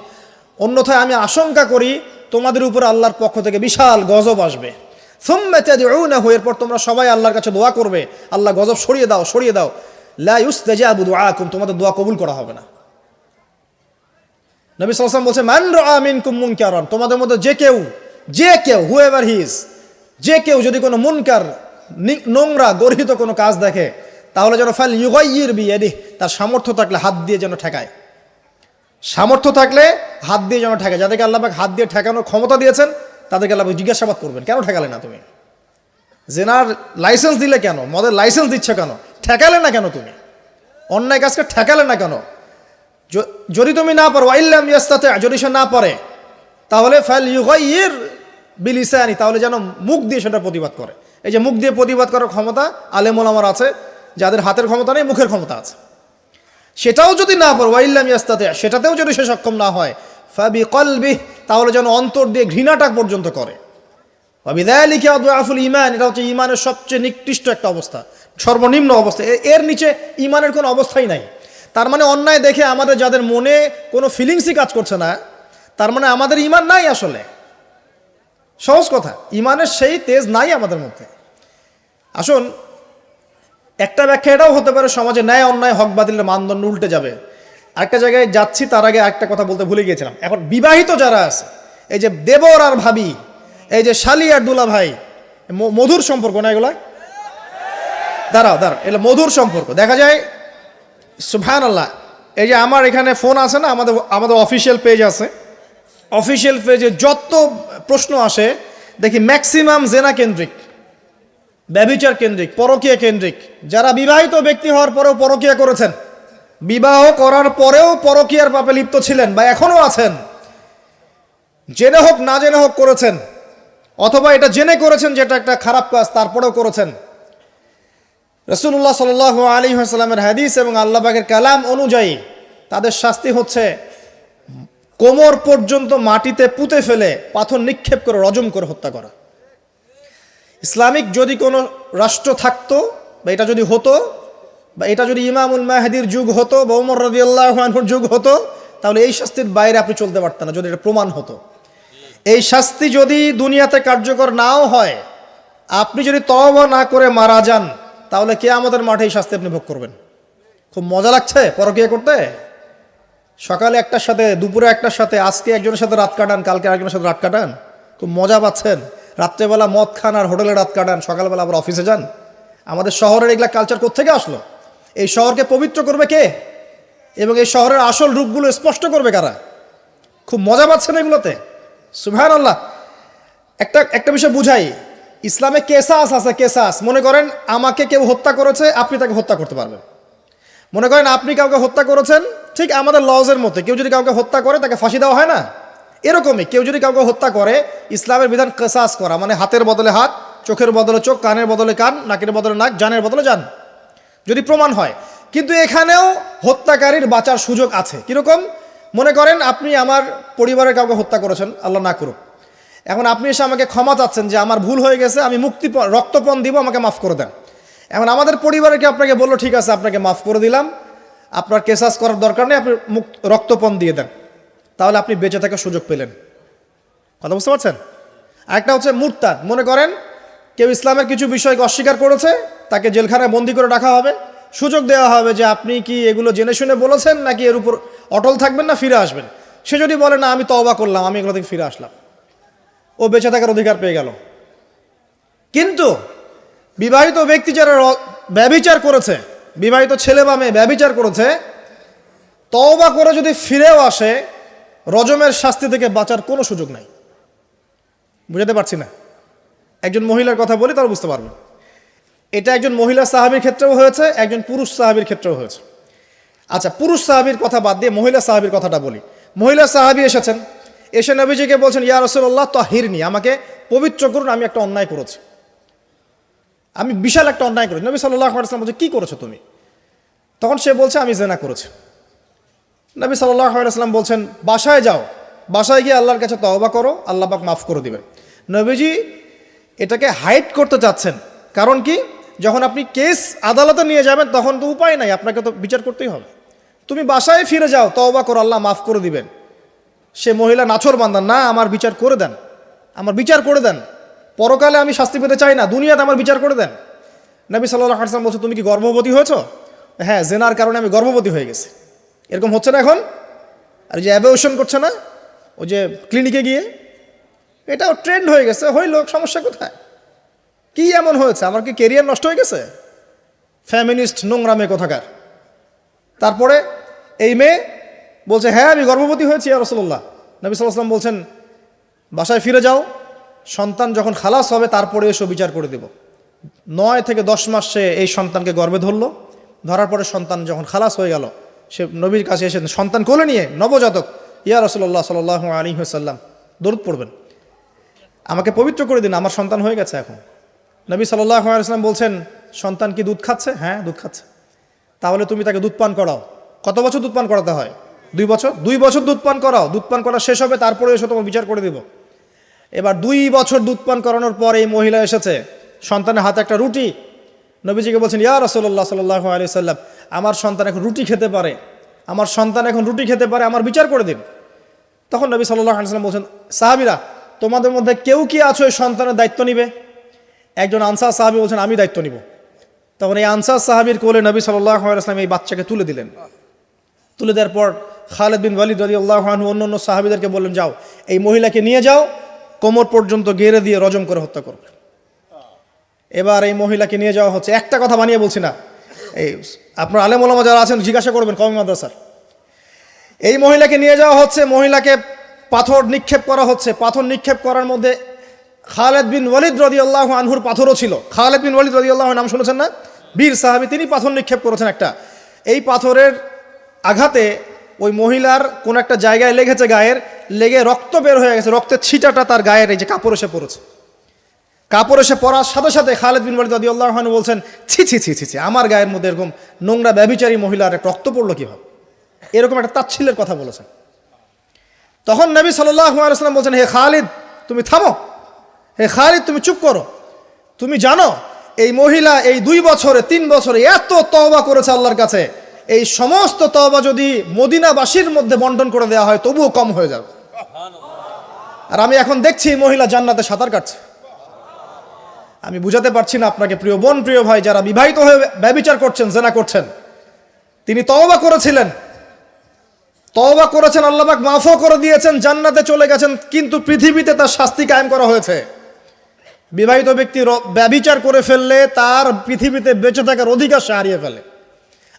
অন্যথায় আমি আশঙ্কা করি তোমাদের উপর আল্লাহর পক্ষ থেকে বিশাল গজব আসবে। সুম্মা তাদউনাহু, এরপর তোমরা সবাই আল্লাহর কাছে দোয়া করবে, আল্লাহ গজব সরিয়ে দাও। লা ইউস্তাজাবু দুআকুম, তোমাদের দোয়া কবুল করা হবে না। নবী সাল্লাল্লাহু আলাইহি ওয়াসাল্লাম বলেছেন, মান রাআ মিনকুম মুনকারান, তোমাদের মধ্যে যে কেউ হুএভার হি ইজ, যে কেউ যদি কোনো মুনকার, নোংরা গর্হিত কোনো কাজ দেখে, তাহলে যেন ফাল ইউগাইয়ির বিয়াদিহি, তার সামর্থ্য থাকলে হাত দিয়ে যেন ঠেকায়। যাদেরকে আল্লাহ পাক হাত দিয়ে ঠেকানোর ক্ষমতা দিয়েছেন তাদেরকে আল্লাহ পাক জিজ্ঞাসাবাদ করবেন, কেন ঠেকালে না তুমি? জেনার লাইসেন্স দিলে কেন? মদের লাইসেন্স দিচ্ছ কেন? ঠেকালে না কেন তুমি? অন্যায় কাজকে ঠেকালে না কেন? যদি তুমি না পারো, আইল্লাম ইয়াস্তাতি, যদি সে না পারে, তাহলে ফাল ইউগাইয়ির বিলিসানি, তাহলে যেন মুখ দিয়ে সেটা প্রতিবাদ করে। এই যে মুখ দিয়ে প্রতিবাদ করার ক্ষমতা আলেম ওলামার আছে, যাদের হাতের ক্ষমতা নেই মুখের ক্ষমতা আছে, সেটাও যদি না পারে ওয়াইল্লাম ইয়াস্তাতি, সেটাতেও যদি সে সক্ষম না হয় ফাবিকলবিহি, তাহলে যেন অন্তর দিয়ে ঘৃণাটা পর্যন্ত করে। ওয়াবিযালিকা আদআফুল ঈমান, এটা হচ্ছে ঈমানের সবচেয়ে নিকৃষ্ট একটা অবস্থা, সর্বনিম্ন অবস্থা, এর নিচে ঈমানের কোনো অবস্থাই নাই। তার মানে অন্যায় দেখে আমাদের যাদের মনে কোনো ফিলিংসই কাজ করছে না, তার মানে আমাদের ঈমান নাই আসলে। সহজ কথা, ঈমানের সেই তেজ নাই আমাদের মধ্যে। আসুন, একটা ব্যাখ্যা এটাও হতে পারে সমাজে ন্যায় অন্যায় হক বাতিলের মানদণ্ড উল্টে যাবে। আরেকটা জায়গায় যাচ্ছি, তার আগে আরেকটা কথা বলতে ভুলে গিয়েছিলাম। এখন বিবাহিত যারা আছে, এই যে দেবর আর ভাবি, এই যে শালি আর দুলা ভাই, মধুর সম্পর্ক না এগুলা? দাঁড়াও, এগুলো মধুর সম্পর্ক। দেখা যায় সুবহানাল্লাহ, এই যে আমার এখানে ফোন আছে না, আমাদের অফিসিয়াল পেজ আছে, অফিসিয়াল পেজে যত প্রশ্ন আসে দেখি ম্যাক্সিমাম জেনা কেন্দ্রিক, ব্যভিচার কেন্দ্রিক, পরকীয়া কেন্দ্রিক। যারা বিবাহিত ব্যক্তি হওয়ার পরেও পরকীয়া করেছেন, বিবাহ করার পরেও পরকীয়ার পাপে লিপ্ত ছিলেন বা এখনো আছেন, জেনে হোক না জেনে হোক করেছেন, অথবা এটা জেনে করেছেন যেটা একটা খারাপ কাজ তারপরেও করেছেন। রাসূলুল্লাহ সাল্লাল্লাহু আলাইহি ওয়াসাল্লামের হাদিস এবং আল্লাহ পাকের কালাম অনুযায়ী তাদের শাস্তি হচ্ছে কোমর পর্যন্ত মাটিতে পুঁতে ফেলে পাথর নিক্ষেপ করে রজম করে হত্যা করা। ইসলামিক যদি কোনো রাষ্ট্র থাকতো বা এটা যদি হতো, বা এটা যদি ইমামুল মাহদির যুগ হতো বা ওমর রাদিয়াল্লাহু আনহুর যুগ হতো, তাহলে এই শাস্তির বাইরে আপনি চলতে পারতেন না, যদি এটা প্রমাণ হতো। এই শাস্তি যদি দুনিয়াতে কার্যকর নাও হয়, আপনি যদি তওবা না করে মারা যান, তাহলে কিয়ামতের মাঠে এই শাস্তি আপনি ভোগ করবেন। খুব মজা লাগছে পরকীয়া করতে? সকালে একটার সাথে, দুপুরে একটার সাথে, আজকে একজনের সাথে রাত কাটান, কালকে আরেকজনের সাথে রাত কাটান, খুব মজা পাচ্ছেন। রাত্রেবেলা মদ খান আর হোটেলে রাত কাটান, সকালবেলা আবার অফিসে যান। আমাদের শহরের এগুলা কালচার কোত্থেকে আসলো? এই শহরকে পবিত্র করবে কে, এবং এই শহরের আসল রূপগুলো স্পষ্ট করবে কারা? খুব মজা পাচ্ছেন এগুলোতে। সুবহানাল্লাহ। একটা বিষয় বুঝাই, ইসলামে কেসাস আছে, কেসাস। মনে করেন আমাকে কেউ হত্যা করেছে, আপনি তাকে হত্যা করতে পারবেন। মনে করেন আপনি কাউকে হত্যা করেছেন, ঠিক আমাদের লজের মধ্যে কেউ যদি কাউকে হত্যা করে তাকে ফাঁসি দেওয়া হয় না, এরকমই কেউ যদি কাউকে হত্যা করে, ইসলামের বিধান কেসাস করা, মানে হাতের বদলে হাত, চোখের বদলে চোখ, কানের বদলে কান, নাকের বদলে নাক, জানের বদলে জান, যদি প্রমাণ হয়। কিন্তু এখানেও হত্যাকারীর বাঁচার সুযোগ আছে। কিরকম? মনে করেন আপনি আমার পরিবারের কাউকে হত্যা করেছেন, আল্লাহ না করুক। এখন আপনি এসে আমাকে ক্ষমা চাচ্ছেন যে আমার ভুল হয়ে গেছে, আমি রক্তপণ দিব, আমাকে মাফ করে দেন। এখন আমাদের পরিবারে কি আপনাকে বললো ঠিক আছে আপনাকে মাফ করে দিলাম, আপনার কেসাস করার দরকার নেই, আপনি রক্তপণ দিয়ে দেন, তাহলে আপনি বেঁচে থাকার সুযোগ পেলেন। কথা বুঝতে পারছেন? আরেকটা হচ্ছে মুরতাদ। মনে করেন কেউ ইসলামের কিছু বিষয়কে অস্বীকার করেছে, তাকে জেলখানায় বন্দি করে রাখা হবে, সুযোগ দেওয়া হবে যে আপনি কি এগুলো জেনে শুনে বলেছেন নাকি এর উপর অটল থাকবেন না ফিরে আসবেন। সে যদি বলে না আমি তওবা করলাম, আমি এগুলো থেকে ফিরে আসলাম, ও বেঁচে থাকার অধিকার পেয়ে গেল। কিন্তু বিবাহিত ব্যক্তি যারা ব্যভিচার করেছে, বিবাহিত ছেলে বা মেয়ে ব্যভিচার করেছে, তওবা করে যদি ফিরেও আসে, রজমের শাস্তি থেকে বাঁচার কোনো সুযোগ নাই। বুঝাতে পারছি না? একজন মহিলার কথা বলি তারা বুঝতে পারবেন। এটা একজন মহিলা সাহাবীর ক্ষেত্রেও হয়েছে, একজন পুরুষ সাহাবীর ক্ষেত্রেও হয়েছে। আচ্ছা, পুরুষ সাহাবীর কথা বাদ দিয়ে মহিলা সাহাবীর কথাটা বলি। মহিলা সাহাবী এসেছেন, এসে নবীজিকে বলছেন ইয়া রাসূলুল্লাহ তাহিরনি, আমাকে পবিত্র করুন, আমি একটা অন্যায় করেছি, আমি বিশাল একটা অন্যায় করেছি। নবী সাল্লাল্লাহু আলাইহি ওয়াসাল্লাম বলছে কি করেছো তুমি? তখন সে বলছে আমি জিনা করেছি। নবী সাল্লাল্লাহু আলাইহি ওয়াসাল্লাম বলছেন বাসায় যাও, বাসায় গিয়ে আল্লাহর কাছে তওবা করো, আল্লাহ পাক মাফ করে দিবেন। নবীজি এটাকে হাইড করতে চাচ্ছেন, কারণ কি, যখন আপনি কেস আদালতে নিয়ে যাবেন তখন তো উপায় নাই, আপনাকে তো বিচার করতেই হবে। তুমি বাসায় ফিরে যাও, তওবা করো, আল্লাহ মাফ করে দিবেন। সে মহিলা নাছোড়বান্দা, না আমার বিচার করে দেন, আমার বিচার করে দেন, পরকালে আমি শাস্তি পেতে চাই না, দুনিয়াতে আমার বিচার করে দেন। নবী সাল্লাল্লাহু আলাইহি ওয়াসাল্লাম বলছে তুমি কি গর্ভবতী হয়েছো? হ্যাঁ, জেনার কারণে আমি গর্ভবতী হয়ে গেছি। এরকম হচ্ছে না এখন? আর যে অ্যাবর্শন করছে না ওই যে ক্লিনিকে গিয়ে, এটাও ট্রেন্ড হয়ে গেছে, হইল, সমস্যা কোথায়? কি এমন হয়েছে? আমার কি কেরিয়ার নষ্ট হয়ে গেছে? ফ্যামিনিস্ট নোংরা মেয়ে কোথাকার। তারপরে এই মেয়ে বলছে হ্যাঁ আমি গর্ভবতী হয়েছি ইয়া রাসূলুল্লাহ। নবী সাল্লাল্লাহু আলাইহি ওয়াসাল্লাম বলছেন বাসায় ফিরে যাও, সন্তান যখন খালাস হবে তারপরে এসো বিচার করে দেব। 9 থেকে 10 মাস সে এই সন্তানকে গর্ভে ধরলো, ধরার পরে সন্তান যখন খালাস হয়ে গেল, সে নবীর কাছে এসে সন্তান কোলে নিয়ে, নবজাতক, ইয়া রাসূলুল্লাহ সাল্লাল্লাহু আলাইহি ওয়াসাল্লাম দরুদ পড়বেন, আমাকে পবিত্র করে দিন, আমার সন্তান হয়ে গেছে এখন। নবী সাল্লাল্লাহু আলাইহি ওয়াসাল্লাম বলছেন, সন্তান কি দুধ খাচ্ছে? হ্যাঁ, দুধ খাচ্ছে। তাহলে তুমি তাকে দুধ পান করাও। কত বছর দুধ পান করাতে হয়? 2 বছর। 2 বছর দুধ পান করাও। দুধ পান করা শেষ হবে, তারপরে এসে তোমার বিচার করে দিব। এবার 2 বছর দুধ পান করানোর পর এই মহিলা এসেছে, সন্তানের হাতে একটা রুটি। নবীজিকে বলছেন, ইয়া রাসূলুল্লাহ সাল্লাল্লাহু আলাইহি ওয়াসাল্লাম, আমার সন্তান এখন রুটি খেতে পারে, আমার সন্তান এখন রুটি খেতে পারে, আমার বিচার করে দিন। তখন নবী সাল্লাল্লাহু আলাইহি ওয়াসাল্লাম বলছেন, সাহাবীরা, তোমাদের মধ্যে কেউ কি আছো এই সন্তানের দায়িত্ব নিবে? একজন আনসার সাহাবী বলছেন, আমি দায়িত্ব নিব। তখন এই আনসার সাহাবীর কোলে নবী সাল্লাল্লাহু আলাইহি ওয়াসাল্লাম এই বাচ্চাকে তুলে দিলেন। তুলে দেওয়ার পর খালিদ বিন ওয়ালিদ রাদিয়াল্লাহু আনহু অন্য সাহাবীদেরকে বললেন, যাও এই মহিলাকে নিয়ে যাও, কোমর পর্যন্ত গেড়ে দিয়ে রজম করে হত্যা করবে। এবার এই মহিলাকে নিয়ে যাওয়া হচ্ছে, একটা কথা বানিয়ে বলছি না, এই আপনার আলেম ওলামা যারা আছেন জিজ্ঞাসা করবেন কওমি মাদ্রাসার। এই মহিলাকে নিয়ে যাওয়া হচ্ছে, মহিলাকে পাথর নিক্ষেপ করা হচ্ছে। পাথর নিক্ষেপ করার মধ্যে খালিদ বিন ওয়ালিদ রাদিয়াল্লাহু আনহুর পাথরও ছিল। খালিদ বিন ওয়ালিদ রাদিয়াল্লাহু আনহু নাম শুনেছেন না? বীর সাহাবী, তিনি পাথর নিক্ষেপ করেছেন একটা। এই পাথরের আঘাতে ওই মহিলার কোন একটা জায়গায় লেগেছে, গায়ের লেগে রক্ত বের হয়ে গেছে। রক্তের ছিটাটা তার গায়ের এই যে কাপড় এসে পড়েছে। কাপড় এসে পড়ার সাথে সাথে খালিদ বিন ওয়ালিদ রাদিয়াল্লাহু আনহু বলছেন, ছি ছি ছি ছি ছি, আমার গায়ের মধ্যে এরকম নোংরা ব্যভিচারী মহিলার রক্ত পড়লো কিভাবে? এরকম একটা তাচ্ছিল্যের কথা বলেছেন। তখন নবী সাল্লাল্লাহু আলাইহি ওয়াসাল্লাম বলছেন, হে খালিদ তুমি থামো, হে খালিদ তুমি চুপ করো। তুমি জানো এই মহিলা এই 2 বছরে 3 বছরে এত তওবা করেছে আল্লাহর কাছে, এই সমস্ত তওবা যদি মদিনাবাসীর মধ্যে বন্টন করে দেওয়া হয় তবুও কম হয়ে যাবে। আর আমি এখন দেখছি এই মহিলা জান্নাতে সাঁতার কাটছে। আমি বুঝাতে পারছি না আপনাকে প্রিয় বোন, প্রিয় ভাই, যারা বিবাহিত হয়ে ব্যভিচার করছেন, জেনা করছেন, তিনি তওবা করেছিলেন, তওবা করেছেন, আল্লাহ পাক মাফও করে দিয়েছেন, জান্নাতে চলে গেছেন, কিন্তু পৃথিবীতে তার শাস্তি কায়েম করা হয়েছে। বিবাহিত ব্যক্তি ব্যভিচার করে ফেললে তার পৃথিবীতে বেঁচে থাকার অধিকার সে হারিয়ে ফেলে।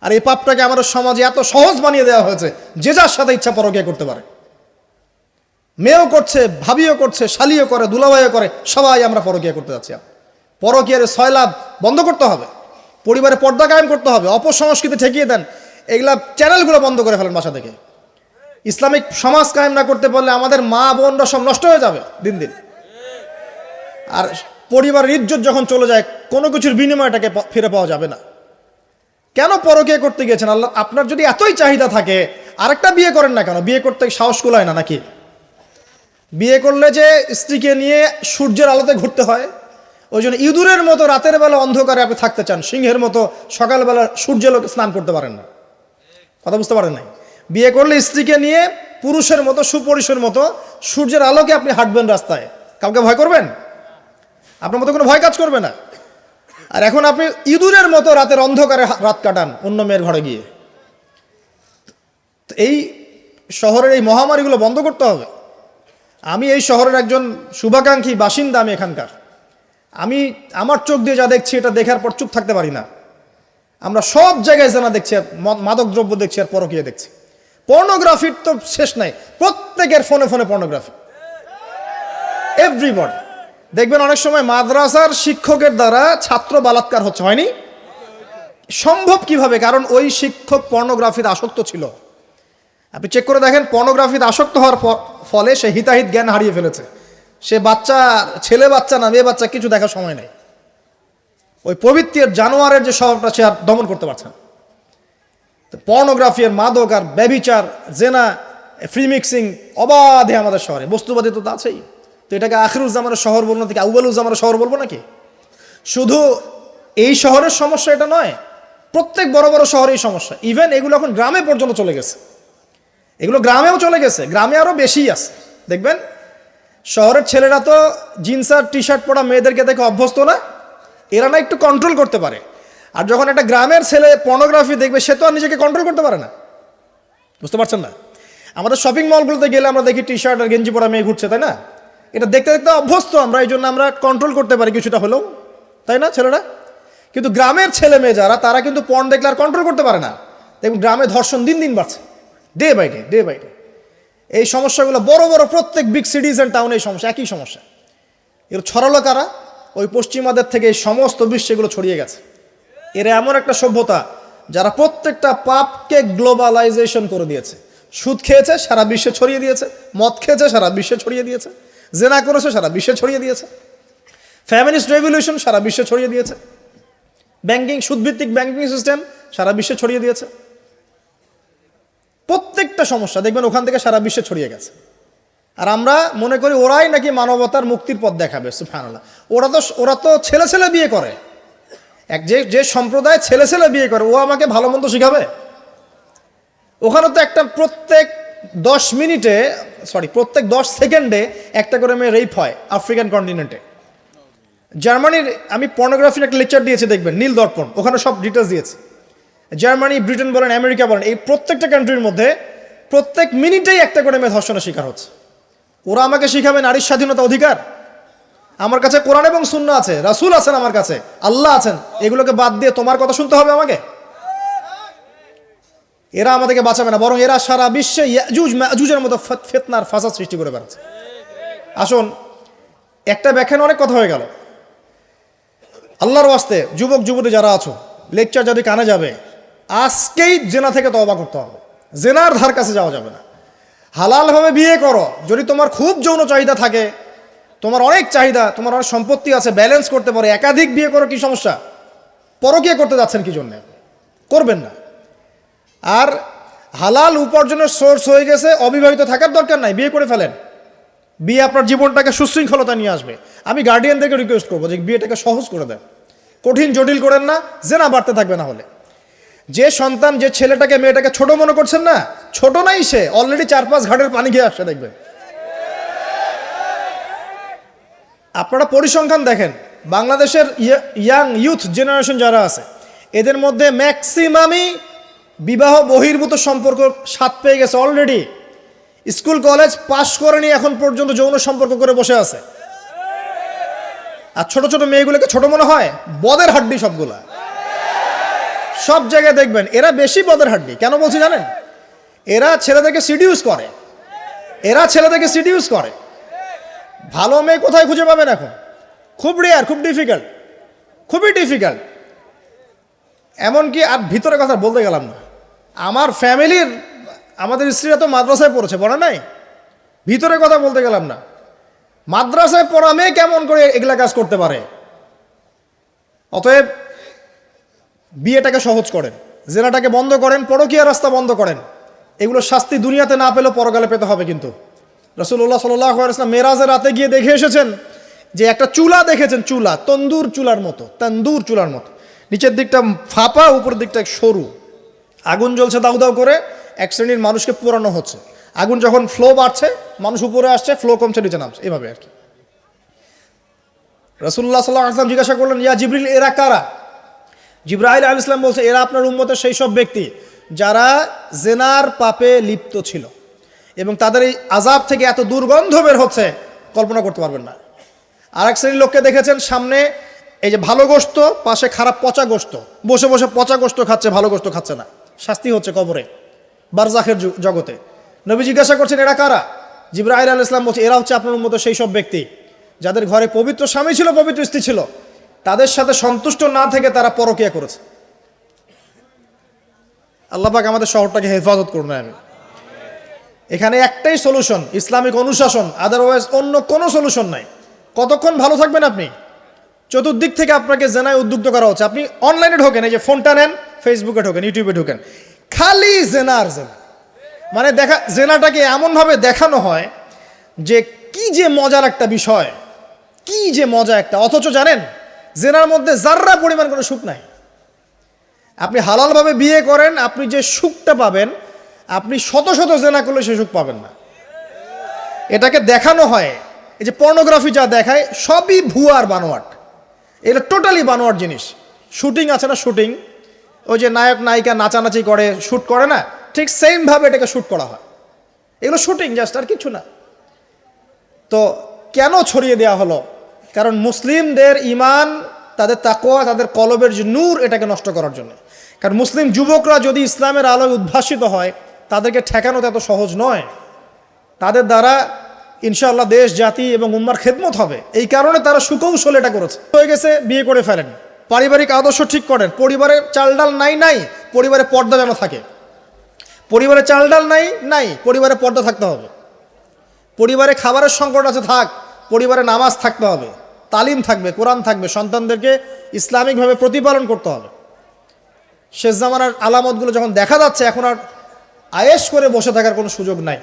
আর এই পাপটাকে আমাদের সমাজে এত সহজ বানিয়ে দেওয়া হয়েছে, যে যার সাথে ইচ্ছা পরকীয়া করতে পারে। মেয়েও করছে, ভাবিও করছে, শালিও করে, দুলাভাইও করে, সবাই আমরা পরকীয়া করতে যাচ্ছি। পরকীয়ার সয়লাভ বন্ধ করতে হবে, পরিবারে পর্দা কায়েম করতে হবে, অপসংস্কৃতি ঠেকিয়ে দেন, এগুলা চ্যানেলগুলো বন্ধ করে ফেলেন বাসা থেকে। ইসলামিক সমাজ কায়েম না করতে পারলে আমাদের মা বোনরা সব নষ্ট হয়ে যাবে দিন দিন। আর পরিবারের ইজ্জত যখন চলে যায়, কোনো কিছুর বিনিময়টাকে ফিরে পাওয়া যাবে না। কেন পরকীয়া করতে গিয়েছেন? আল্লাহ, আপনার যদি এতই চাহিদা থাকে আরেকটা বিয়ে করেন না কেন? বিয়ে করতে সাহস কুলায় না নাকি? বিয়ে করলে যে স্ত্রীকে নিয়ে সূর্যের আলোতে ঘুরতে হয়, ওই জন্য ইঁদুরের মতো রাতের বেলা অন্ধকারে আপনি থাকতে চান, সিংহের মতো সকালবেলা সূর্যালোকে স্নান করতে পারেন না। কথা বুঝতে পারেন নাই? বিয়ে করলে স্ত্রীকে নিয়ে পুরুষের মতো, সুপুরুষের মতো সূর্যের আলোকে আপনি হাঁটবেন রাস্তায়, কাউকে ভয় করবেন? আপনার মতো কোনো ভয় কাজ করবে না। আর এখন আপনি ইঁদুরের মতো রাতের অন্ধকারে রাত কাটান অন্য মেয়ের ঘরে গিয়ে। এই শহরের এই মহামারীগুলো বন্ধ করতে হবে। আমি এই শহরের একজন শুভাকাঙ্ক্ষী বাসিন্দা, আমি এখানকার। আমি আমার চোখ দিয়ে যা দেখছি, এটা দেখার পর চুপ থাকতে পারি না। আমরা সব জায়গায় জানা দেখছি, মাদক দ্রব্য দেখছি, আর পরকীয়া দেখছি। পর্নোগ্রাফির তো শেষ নাই, প্রত্যেকের ফোনে ফোনে পর্নোগ্রাফি, এভরিবডি। দেখবেন অনেক সময় মাদ্রাসার শিক্ষকের দ্বারা ছাত্র বালাৎকার হচ্ছে, হয়নি? সম্ভব কিভাবে? কারণ ওই শিক্ষক পর্নোগ্রাফিতে আসক্ত ছিল। আপনি চেক করে দেখেন, পর্নোগ্রাফিতে আসক্ত হওয়ার ফলে সে হিতাহিত জ্ঞান হারিয়ে ফেলেছে। সে বাচ্চা, ছেলে বাচ্চা না মেয়ে বাচ্চা, কিছু দেখার সময় নেই। ওই পবিত্রের জানোয়ারের যে স্বভাবটা সে আর দমন করতে পারছে না। পর্নোগ্রাফি আর মাদক আর ব্যভিচার, জেনা, ফ্রি মিক্সিং অবাধে আমাদের শহরে। বস্তুবাদী তো আছেই। তো এটাকে আখিরুজ্জামানের শহর বলবো না, থেকে আউয়ালুজ্জামানের শহর বলবো নাকি? শুধু এই শহরের সমস্যা এটা নয়, প্রত্যেক বড় বড় শহরে এই সমস্যা। ইভেন এগুলো এখন গ্রামে পর্যন্ত চলে গেছে, এগুলো গ্রামেও চলে গেছে, গ্রামে আরও বেশি আছে। দেখবেন শহরের ছেলেরা তো জিন্স আর টি শার্ট পরা মেয়েদেরকে দেখে অভ্যস্ত না, এরা না একটু কন্ট্রোল করতে পারে। আর যখন একটা গ্রামের ছেলে পর্নোগ্রাফি দেখবে, সে তো আর নিজেকে কন্ট্রোল করতে পারে না। বুঝতে পারছেন না? আমাদের শপিং মলগুলোতে গেলে আমরা দেখি টি শার্ট আর গেঞ্জি পরা মেয়ে ঘুরছে, তাই না? এটা দেখতে দেখতে অভ্যস্ত আমরা, এই জন্য আমরা কন্ট্রোল করতে পারি কিছুটা হলেও, তাই না ছেলেরা? কিন্তু গ্রামের ছেলে মেয়ে যারা, তারা কিন্তু পর্ন দেখলে আর কন্ট্রোল করতে পারে না। দেখুন গ্রামে ধর্ষণ দিন দিন বাড়ছে, day by day, day by day. এই সমস্যাগুলো বড় বড় প্রত্যেক বিগ সিটিজ অ্যান্ড টাউনে এই সমস্যা, একই সমস্যা। এর ছড়ালো কারা? ওই পশ্চিমাদের থেকে এই সমস্ত বিশ্বে এগুলো ছড়িয়ে গেছে। এরা এমন একটা সভ্যতা যারা প্রত্যেকটা পাপকে গ্লোবালাইজেশন করে দিয়েছে। সুদ খেয়েছে, সারা বিশ্বে ছড়িয়ে দিয়েছে। মদ খেয়েছে, সারা বিশ্বে ছড়িয়ে দিয়েছে। জেনা করেছে, সারা বিশ্বে ছড়িয়ে দিয়েছে। ফ্যামিলিস্ট রেভলিউশন সারা বিশ্বে ছড়িয়ে দিয়েছে। ব্যাংকিং, সুদভিত্তিক ব্যাংকিং সিস্টেম সারা বিশ্বে ছড়িয়ে দিয়েছে। প্রত্যেকটা সমস্যা দেখবেন ওখান থেকে সারা বিশ্বে ছড়িয়ে গেছে। আর আমরা মনে করি ওরাই নাকি মানবতার মুক্তির পথ দেখাবে। সুবহানাল্লাহ। ওরা তো ছেলে ছেলে বিয়ে করে। যে সম্প্রদায় ছেলে ছেলে বিয়ে করে ও আমাকে ভালো মন্দ শিখাবে? ওখানে তো একটা প্রত্যেক 10 সেকেন্ডে একটা করে মেয়ে রেপ হয় আফ্রিকান কন্টিনেন্টে। জার্মানির আমি পর্নোগ্রাফির একটা লেকচার দিয়েছি, দেখবেন নীল দর্পণ, ওখানে সব ডিটেলস দিয়েছে। জার্মানি, ব্রিটেন বলেন, আমেরিকা বলেন, এই প্রত্যেকটা কান্ট্রির মধ্যে প্রত্যেক মিনিটেই একটা করে মেয়ে ধর্ষণের শিকার হচ্ছে। ওরা আমাকে শিখাবে নারীর স্বাধীনতা অধিকার? আমার কাছে কোরআন এবং সুন্নাহ আছে, রাসূল আছেন, আমার কাছে আল্লাহ আছেন, এগুলোকে বাদ দিয়ে তোমার কথা শুনতে হবে আমাকে? এরা আমাদেরকে বাঁচাবে না, বরং এরা সারা বিশ্বে ইয়াজুজ মাজুজের মতো ফিতনার ফাসাদ সৃষ্টি করে বেড়াচ্ছে। আসুন, একটা ব্যাখ্যানে অনেক কথা হয়ে গেল। আল্লাহর ওয়াস্তে যুবক যুবতী যারা আছো, লেকচার যদি কানে যাবে, আজকেই জেনা থেকে তওবা করতে হবে। জেনার ধার কাছে যাওয়া যাবে না। হালালভাবে বিয়ে করো। যদি তোমার খুব যৌন চাহিদা থাকে, তোমার অনেক চাহিদা, তোমার অনেক সম্পত্তি আছে, ব্যালেন্স করতে পারো, একাধিক বিয়ে করো, কি সমস্যা? পরকীয়া করতে যাচ্ছেন কি জন্যে? করবেন না। আর হালাল উপার্জনের সোর্স হয়ে গেছে, অবিবাহিত থাকার দরকার নাই, বিয়ে করে ফেলেন। বিয়ে আপনার জীবনটাকে সুশৃঙ্খলতা নিয়ে আসবে। আমি গার্ডিয়ানদেরকে রিকোয়েস্ট করবো যে বিয়েটাকে সহজ করে দেন, কঠিন জটিল করেন না, জেনা বাড়তে থাকবে। না হলে যে সন্তান, যে ছেলেটাকে মেয়েটাকে ছোট মনে করছেন না, ছোট নাই, সে অলরেডি 4-5 ঘাটের পানি খেয়ে আসছে। দেখবেন, আপনারা পরিসংখ্যান দেখেন, বাংলাদেশের ইয়াং ইউথ জেনারেশন যারা আছে, এদের মধ্যে ম্যাক্সিমামই বিবাহ বহির্ভূত সম্পর্ক স্বাদ পেয়ে গেছে অলরেডি। স্কুল কলেজ পাশ করেনি, এখন পর্যন্ত যৌন সম্পর্ক করে বসে আছে। আর ছোট ছোট মেয়েগুলোকে ছোট মনে হয়, বদের হাড্ডি সবগুলা। সব জায়গায় দেখবেন এরা বেশি বদের হাড্ডি। কেন বলছি জানেন? এরা ছেলেদেরকে সিডিউস করে। ভালো মেয়ে কোথায় খুঁজে পাবেন এখন? খুব রেয়ার, খুবই ডিফিকাল্ট। এমনকি আর ভিতরে কথা বলতে গেলাম না, আমার ফ্যামিলির, আমাদের স্ত্রীরা তো মাদ্রাসায় পড়েছে, পড়ে নাই? ভিতরে কথা বলতে গেলাম না, মাদ্রাসায় পড়া মেয়ে কেমন করে এগুলা কাজ করতে পারে? অতএব বিয়েটাকে সহজ করেন, জেনাটাকে বন্ধ করেন, পরকীয়া রাস্তা বন্ধ করেন। এগুলো শাস্তি দুনিয়াতে না পেলেও পরকালে পেতে হবে। কিন্তু রাসূলুল্লাহ সাল্লাল্লাহু আলাইহি ওয়াসাল্লাম মেরাজের রাতে গিয়ে দেখে এসেছেন যে একটা চুলা দেখেছেন, চুলা তন্দুর চুলার মতো, নিচের দিকটা ফাঁপা, উপরের দিকটা সরু, আগুন জ্বলছে দাউ দাউ করে, এক শ্রেণীর মানুষকে পোড়ানো হচ্ছে। আগুন যখন ফ্লো বাড়ছে, মানুষ উপরে আসছে, ফ্লো কমছে, নিচে নামছে, এভাবে আর কি। রাসূলুল্লাহ সাল্লাল্লাহু আলাইহি ওয়াসাল্লাম জিজ্ঞাসা করলেন, ইয়া জিবরিল, এরা কারা? জিবরাইল আলাইহিস সালাম বলছে, এরা আপনার উম্মতের সেই সব ব্যক্তি যারা জেনার পাপে লিপ্ত ছিল, এবং তাদের এই আযাব থেকে এত দুর্গন্ধ বের হচ্ছে কল্পনা করতে পারবেন না। আর এক শ্রেণীর লোককে দেখেছেন, সামনে এই যে ভালো গোশত, পাশে খারাপ পচা গোশত, বসে বসে পচা গোশত খাচ্ছে, ভালো গোশত খাচ্ছে না। শাস্তি হচ্ছে কবরে, বারজাখের জগতে। নবী জিজ্ঞাসা করছেন, এরা কারা? জিবরাইল আলাইহিস সালাম বলছে, এরা হচ্ছে আপনার উম্মতের সেই সব ব্যক্তি যাদের ঘরে পবিত্র স্বামী ছিল, পবিত্র স্ত্রী ছিল, তাদের সাথে সন্তুষ্ট না থেকে তারা পরকীয়া করেছে। আল্লাহ পাক আমাদের শহরটাকে হেফাজত করুন। আমি এখানে একটাই সলিউশন, ইসলামিক অনুশাসন, আদারওয়াইজ অন্য কোনো সলিউশন নাই। কতক্ষণ ভালো থাকবেন আপনি? চতুর্দিক থেকে আপনাকে জেনায় উদ্যুক্ত করা হচ্ছে। আপনি অনলাইনে ঢোকেন, এই যে ফোনটা নেন, ফেসবুকে ঢোকেন, ইউটিউবে ঢোকেন, খালি জেনা আর জেনা। মানে জেনাটাকে এমনভাবে দেখানো হয় যে কি যে মজার একটা বিষয়, কি যে মজা একটা। অথচ জানেন, জেনার মধ্যে যার্রা পরিমাণ কোনো সুখ নাই। আপনি হালালভাবে বিয়ে করেন, আপনি যে সুখটা পাবেন, আপনি শত শত জেনা করলে সে সুখ পাবেন না। এটাকে দেখানো হয়, এই যে পর্নোগ্রাফি যা দেখায়, সবই ভুয়ার বানোয়াট। এটা টোটালি বানোয়াট জিনিস। শুটিং আছে না, শুটিং, ওই যে নায়ক নায়িকা নাচানাচি করে, শ্যুট করে না, ঠিক সেমভাবে এটাকে শ্যুট করা হয়। এগুলো শুটিং জাস্ট, আর কিছু না। তো কেন ছড়িয়ে দেওয়া হলো? কারণ মুসলিমদের ইমান, তাদের তাকওয়া, তাদের কলবের যে নূর, এটাকে নষ্ট করার জন্য। কারণ মুসলিম যুবকরা যদি ইসলামের আলোয় উদ্ভাসিত হয়, তাদেরকে ঠেকানো তো এত সহজ নয়। তাদের দ্বারা ইনশাআল্লাহ দেশ, জাতি এবং উম্মার খেদমত হবে। এই কারণে তারা সুকৌশল এটা করেছে। হয়ে গেছে, বিয়ে করে ফেলেন, পারিবারিক আদর্শ ঠিক করেন, পরিবারের চাল ডাল নাই, পরিবারে পর্দা যেন থাকে। পরিবারে চাল ডাল নাই, পরিবারে পর্দা থাকতে হবে। পরিবারে খাবারের সংকট আছে, থাক, পরিবারে নামাজ থাকতে হবে, তালিম থাকবে, কোরআন থাকবে, সন্তানদেরকে ইসলামিকভাবে প্রতিপালন করতে হবে। শেষ জামানার আলামতগুলো যখন দেখা যাচ্ছে, এখন আর আয়েশ করে বসে থাকার কোনো সুযোগ নাই।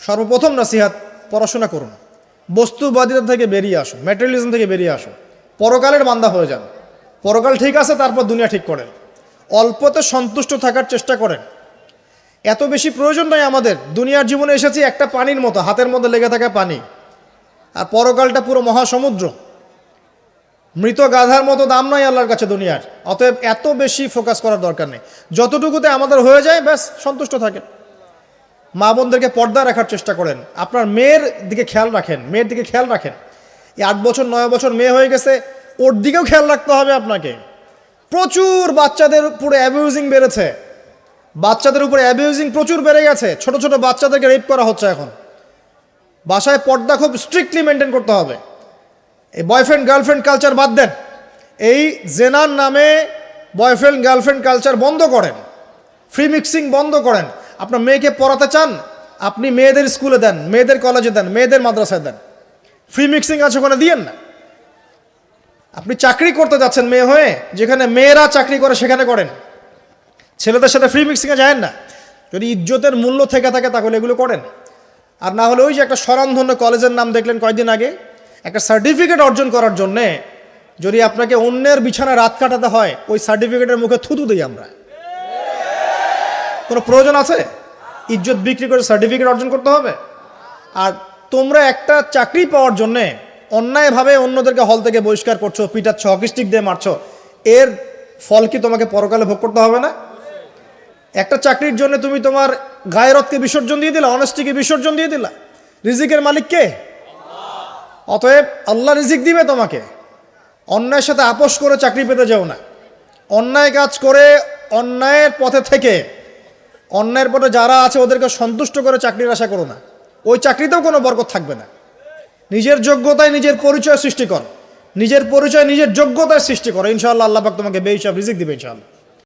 সর্বপ্রথম নসিহাত, পড়াশোনা করুন, বস্তুবাদিতা থেকে বেরিয়ে আসুন, ম্যাটেরিয়ালিজম থেকে বেরিয়ে আসুন, পরকালের বান্দা হয়ে যান। পরকাল ঠিক আছে, তারপর দুনিয়া ঠিক করেন। অল্পতে সন্তুষ্ট থাকার চেষ্টা করেন। এত বেশি প্রয়োজন নয় আমাদের। দুনিয়ার জীবনে এসেছি একটা পানির মতো, হাতের মধ্যে লেগে থাকা পানি, আর পরকালটা পুরো মহাসমুদ্র। মৃত গাধার মতো দাম নয় আল্লাহর কাছে দুনিয়ার। অতএব এত বেশি ফোকাস করার দরকার নেই। যতটুকুতে আমাদের হয়ে যায় ব্যাস সন্তুষ্ট থাকেন। মা বোনদেরকে পর্দা রাখার চেষ্টা করেন। আপনার মেয়ের দিকে খেয়াল রাখেন, মেয়ের দিকে খেয়াল রাখেন। এই 8 বছর 9 বছর মেয়ে হয়ে গেছে, ওর দিকেও খেয়াল রাখতে হবে আপনাকে। প্রচুর বাচ্চাদের উপরে অ্যাবিউজিং বেড়েছে, বাচ্চাদের উপরে অ্যাবিউজিং প্রচুর বেড়ে গেছে। ছোট ছোট বাচ্চাদেরকে রেপ করা হচ্ছে এখন। বাসায় পর্দা খুব স্ট্রিক্টলি মেনটেন করতে হবে। এই বয়ফ্রেন্ড গার্লফ্রেন্ড কালচার বাদ দেন। এই জেনার নামে বয়ফ্রেন্ড গার্লফ্রেন্ড কালচার বন্ধ করেন, ফ্রি মিক্সিং বন্ধ করেন। আপনার মেয়েকে পড়াতে চান, আপনি মেয়েদের স্কুলে দেন, মেয়েদের কলেজে দেন, মেয়েদের মাদ্রাসায় দেন। ফ্রি মিক্সিং আছে ওখানে দিয়েন না। আপনি চাকরি করতে যাচ্ছেন মেয়ে হয়ে, যেখানে মেয়েরা চাকরি করে সেখানে করেন। ছেলেদের সাথে ফ্রি মিক্সিংয়ে যায় না। যদি ইজ্জতের মূল্য থেকে থাকে তাহলে এগুলো করেন। আর না হলে ওই যে একটা স্বনামধন্য কলেজের নাম দেখলেন কয়েকদিন আগে, একটা সার্টিফিকেট অর্জন করার জন্যে যদি আপনাকে অন্যের বিছানায় রাত কাটাতে হয়, ওই সার্টিফিকেটের মুখে থুতু দিই আমরা। কোনো প্রয়োজন আছে? ইজ্জত বিক্রি করে সার্টিফিকেট অর্জন করতে হবে? আর তোমরা একটা চাকরি পাওয়ার জন্যে অন্যায়ভাবে অন্যদেরকে হল থেকে বহিষ্কার করছো, পিটাচ্ছ, হকি স্টিক দিয়ে মারছো, এর ফল কি তোমাকে পরকালে ভোগ করতে হবে না? একটা চাকরির জন্য তুমি তোমার গায়রতকে বিসর্জন দিয়ে দিলা, অনেস্টিকে বিসর্জন দিয়ে দিলা। রিজিকের মালিক কে? অতএব আল্লাহ রিজিক দিবে তোমাকে। অন্যায়ের সাথে আপোষ করে চাকরি পেতে যাও না। অন্যায় কাজ করে অন্যায়ের পথে থেকে অন্যায়ের পথে যারা আছে ওদেরকে সন্তুষ্ট করে চাকরির আশা করো না। ওই চাকরিতেও কোনো বরকত থাকবে না। নিজের যোগ্যতায় নিজের পরিচয় সৃষ্টি কর, নিজের পরিচয় নিজের যোগ্যতায় সৃষ্টি করো। ইনশাআল্লাহ আল্লাহ পাক তোমাকে বেহিসাব রিজিক দিবে ইনশাআল্লাহ।